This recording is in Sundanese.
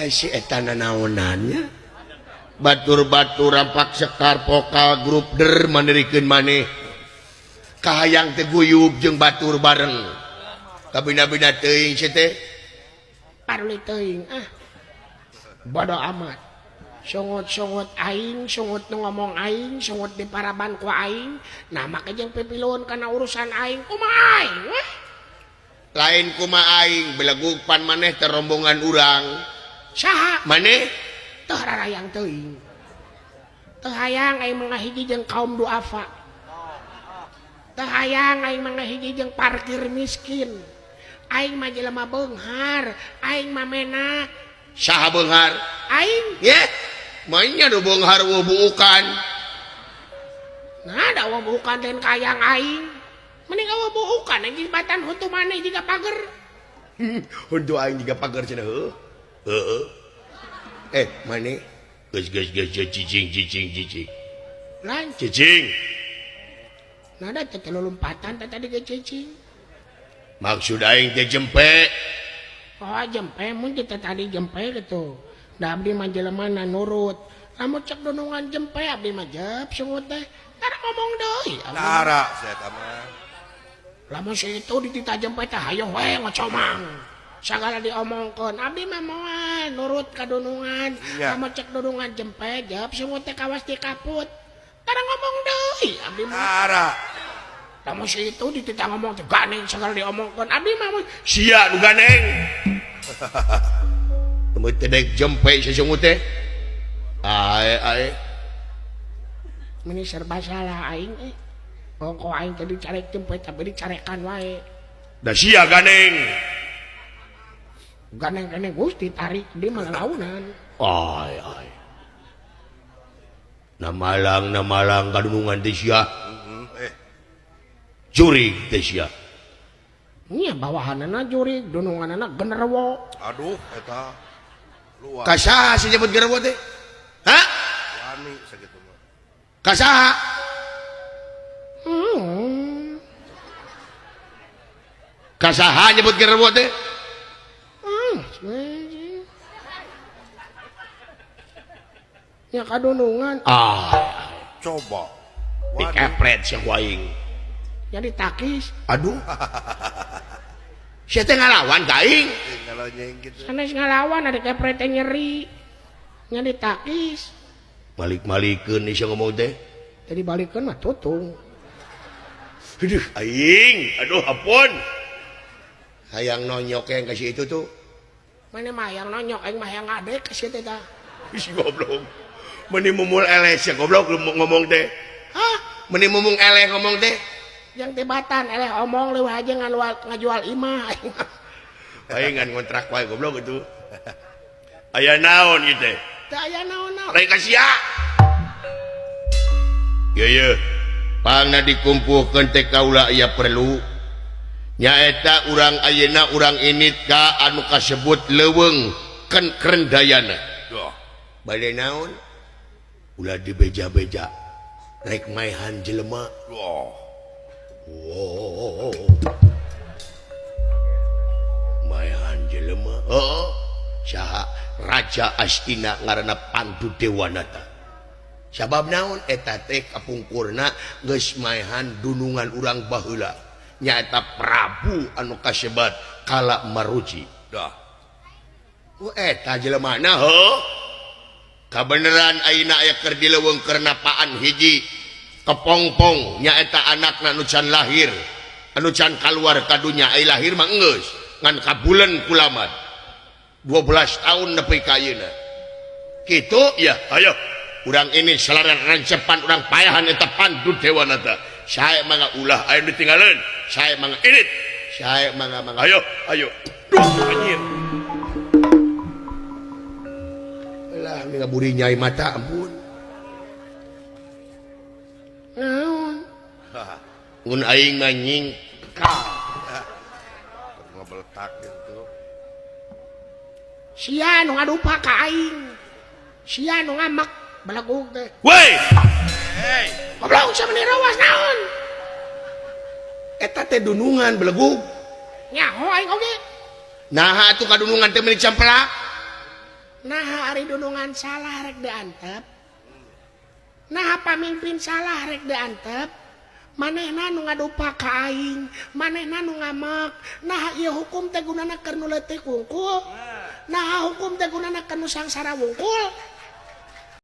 si eta nanaonannya batur-batur rampak sekar pokal grup der mandirikeun maneh kahayang teh guyub jeung batur bareng kabina-bina teuing si teh parli teuing bodo amat songot-songot aing songot nu ngomong aing songot diparaban ku aing nah make jeung pipiluun kana urusan aing kumaha aing lain kumaha aing belagug pan maneh teh rombongan urang saha maneh teu rarayang teuing teu hayang aing mangahiji jeung kaum duafa teu hayang aing mangahiji jeung parkir miskin aing mah jelema beunghar aing mah menak saha beunghar aing ye mainnya do beunghar wubuukan nah da wubuukan den kayang aing mending wubuukan aing jibatan huntu maneh jiga pager huntu aing jiga pager cenah heueuh maneh geus cicing lain cicing nah da teh lompatan tadi ge cicing maksud aing teh jempe oh jempe mun kita tadi jempe gitu da abdi mah jelema nurut lamun cek dunungan jempe abdi mah jep sungut teh tara ngomong deui tara saya mah lamun situ ditita jempe teh hayo we ngocomang sagala diomongkeun abdi mah moal nurut ka dunungan lamun cek dunungan jempe jep sungut teh kawas dikaput tara ngomong deui abdi mah tara lamun situ ditita ngomong teh ganeng sagala diomongkeun abdi mah sia nu ganeng teu tedek jempe sasungut teh ae ini serba salah aing bongko aing tadi carek jempe tapi dicarekan wae da sia ganeng ganeng Gusti tarik di malalaunan ai namalang kadunungan teh sia jurig teh sia nya bawahanana jurig dununganana genderuwo aduh eta luar kasaha si nyebut genderuwo teh ha wani sakitu mah kasaha kasaha nyebut genderuwo teh nya kadunungan coba dikepret si aing jadi takis aduh sia teh ngalawan ka aing kalau nyengkit sanes ngalawan ada kepret teh nyeri nya ditakis malik-malikeun sia ngomong teh jadi balikeun mah tutung aduh aing aduh ampun hayang nonyok yang kasih itu tuh mana mah yang nonyok aing mah yang ngadek kasih teh tah si goblok meni mumul eleh sia goblok ngomong teh hah meni mumung eleh ngomong teh yang tibatan eleh omong leuwih aja ngajual imah aing ngan ngontrak wae goblok itu aya naon ieu teh teu aya naon-naon lain ka sia ye pangna dikumpulkeun teh kaula aya perlu nyaeta urang ayeuna urang init ka anu kasebut leuweung kerendayana bade naon ulah dibeja-beja rek maehan jelema maehan jelema saha raja Astina ngaranna Pandu Dewanata sabab naon eta teh kapungkurna geus maehan dunungan urang baheula nyaeta Prabu anu kasebat Kala Maruci dah eta jelemana kabeneran ayeuna aya keur dileuweung kernapaan hiji kepongpong nyaeta anakna anu can lahir anu can kaluar ka dunya ai lahir mah geus ngan kabulen kulamat 12 tahun nepi ka ayeuna kitu ya ayo urang ini salaran rancepan urang payahan eta Pandu Dewanata sae mangga ulah aya ditinggalkeun sae mangga init sae mangga ayo duh anjir lah ngaburi nyai mata ampun naon mun aing nganying ka ngabeletak gitu sia nu ngadupa ka aing sia nu ngamak balagug teh weh goblok samani rawas naon eta teh dunungan belegug nyaho aing oge nah atuh kadunungan teh meuli campelak Nah hari dunungan salah rek diantep. Nah pamimpin salah rek diantep. Manehna nu ngadupa ka aing, manehna nu ngamak. Nah ieu hukum teh gunana keur nu leutik wungkul. Nah hukum teh gunana keur nu sangsara wungkul.